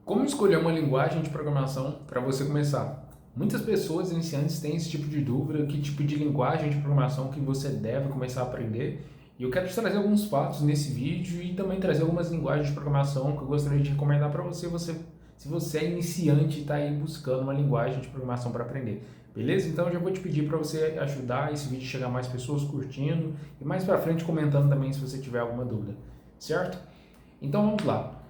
Como escolher uma linguagem de programação para você começar? Muitas pessoas iniciantes têm esse tipo de dúvida, que tipo de linguagem de programação que você deve começar a aprender. E eu quero te trazer alguns fatos nesse vídeo e também trazer algumas linguagens de programação que eu gostaria de recomendar para você, se você é iniciante e está aí buscando uma linguagem de programação para aprender. Beleza? Então eu já vou te pedir para você ajudar esse vídeo a chegar a mais pessoas curtindo e mais para frente comentando também se você tiver alguma dúvida, certo? Então vamos lá.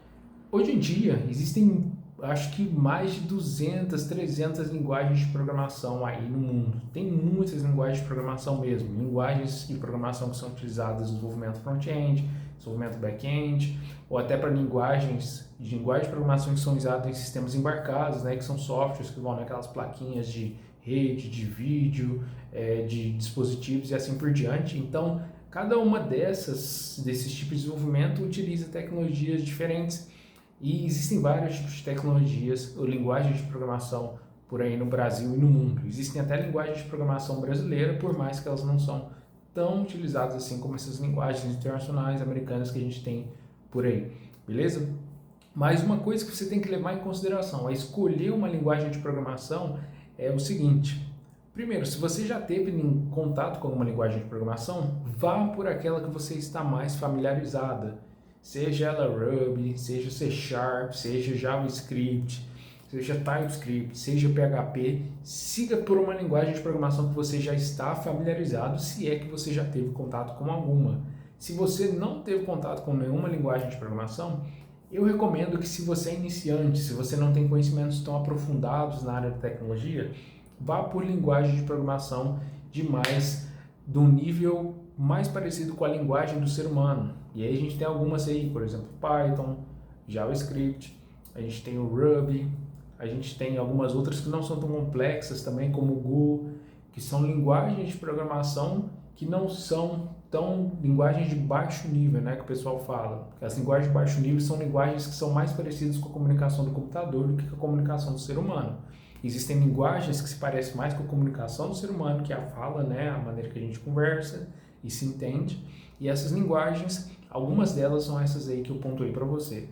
Hoje em dia, existem, acho que mais de 200, 300 linguagens de programação aí no mundo. Tem muitas linguagens de programação mesmo. Linguagens de programação que são utilizadas no desenvolvimento front-end, desenvolvimento back-end, ou até para linguagens de programação que são usadas em sistemas embarcados, né, que são softwares que vão naquelas plaquinhas de rede, de vídeo, de dispositivos e assim por diante. Então, cada uma desses tipos de desenvolvimento utiliza tecnologias diferentes e existem vários tipos de tecnologias ou linguagens de programação por aí no Brasil e no mundo. Existem até linguagens de programação brasileira, por mais que elas não são tão utilizadas assim como essas linguagens internacionais americanas que a gente tem por aí, beleza? Mas uma coisa que você tem que levar em consideração a escolher uma linguagem de programação é o seguinte. Primeiro, se você já teve contato com alguma linguagem de programação, vá por aquela que você está mais familiarizada. Seja ela Ruby, seja C Sharp, seja JavaScript, seja TypeScript, seja PHP, siga por uma linguagem de programação que você já está familiarizado, se é que você já teve contato com alguma. Se você não teve contato com nenhuma linguagem de programação, eu recomendo que, se você é iniciante, se você não tem conhecimentos tão aprofundados na área de tecnologia, vá por linguagem de programação de um nível mais parecido com a linguagem do ser humano. E aí a gente tem algumas aí, por exemplo, Python, JavaScript, a gente tem o Ruby, a gente tem algumas outras que não são tão complexas também, como o Go, que são linguagens de programação que não são tão linguagens de baixo nível, né, que o pessoal fala. As linguagens de baixo nível são linguagens que são mais parecidas com a comunicação do computador do que com a comunicação do ser humano. Existem linguagens que se parecem mais com a comunicação do ser humano, que é a fala, né, a maneira que a gente conversa e se entende. E essas linguagens, algumas delas são essas aí que eu pontuei para você.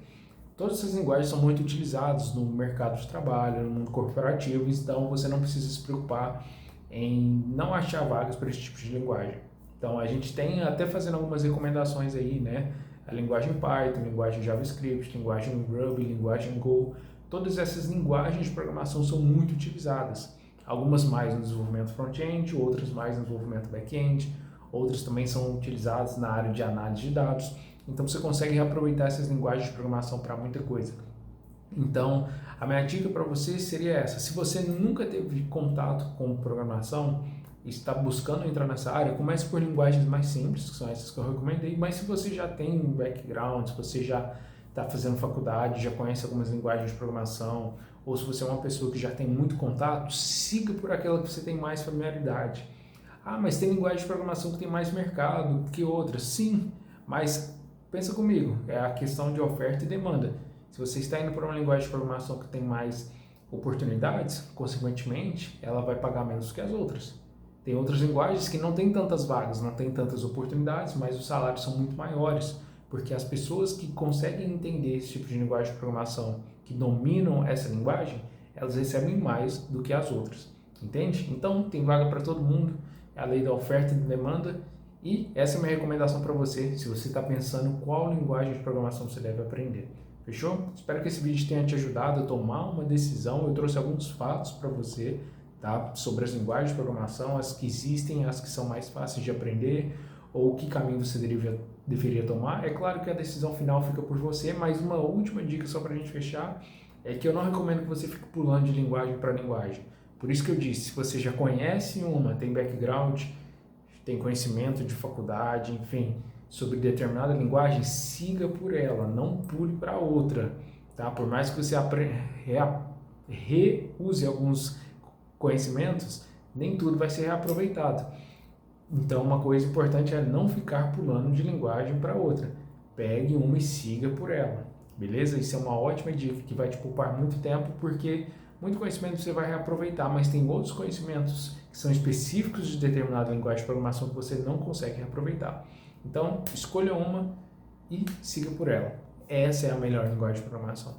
Todas essas linguagens são muito utilizadas no mercado de trabalho, no mundo corporativo, então você não precisa se preocupar em não achar vagas para esse tipo de linguagem. Então a gente tem até fazendo algumas recomendações aí, né? A linguagem Python, linguagem JavaScript, linguagem Ruby, linguagem Go. Todas essas linguagens de programação são muito utilizadas. Algumas mais no desenvolvimento front-end, outras mais no desenvolvimento back-end, outras também são utilizadas na área de análise de dados. Então você consegue reaproveitar essas linguagens de programação para muita coisa. Então, a minha dica para você seria essa: se você nunca teve contato com programação e está buscando entrar nessa área, comece por linguagens mais simples, que são essas que eu recomendei, mas se você já tem um background, se você já está fazendo faculdade, já conhece algumas linguagens de programação, ou se você é uma pessoa que já tem muito contato, siga por aquela que você tem mais familiaridade. Ah, mas tem linguagem de programação que tem mais mercado que outras. Sim, mas pensa comigo, é a questão de oferta e demanda. Se você está indo para uma linguagem de programação que tem mais oportunidades, consequentemente, ela vai pagar menos que as outras. Tem outras linguagens que não têm tantas vagas, não têm tantas oportunidades, mas os salários são muito maiores, porque as pessoas que conseguem entender esse tipo de linguagem de programação, que dominam essa linguagem, elas recebem mais do que as outras, entende? Então, tem vaga para todo mundo, é a lei da oferta e da demanda, e essa é a minha recomendação para você, se você está pensando qual linguagem de programação você deve aprender. Fechou? Espero que esse vídeo tenha te ajudado a tomar uma decisão. Eu trouxe alguns fatos para você, tá? Sobre as linguagens de programação, as que existem, as que são mais fáceis de aprender, ou que caminho você deveria tomar. É claro que a decisão final fica por você, mas uma última dica só para a gente fechar é que eu não recomendo que você fique pulando de linguagem para linguagem. Por isso que eu disse, se você já conhece uma, tem background, tem conhecimento de faculdade, enfim, sobre determinada linguagem, siga por ela, não pule para outra, tá? Por mais que você reuse alguns conhecimentos, nem tudo vai ser reaproveitado. Então, uma coisa importante é não ficar pulando de linguagem para outra. Pegue uma e siga por ela, beleza? Isso é uma ótima dica que vai te poupar muito tempo, porque muito conhecimento você vai reaproveitar, mas tem outros conhecimentos que são específicos de determinada linguagem de programação que você não consegue reaproveitar. Então, escolha uma e siga por ela. Essa é a melhor linguagem de programação.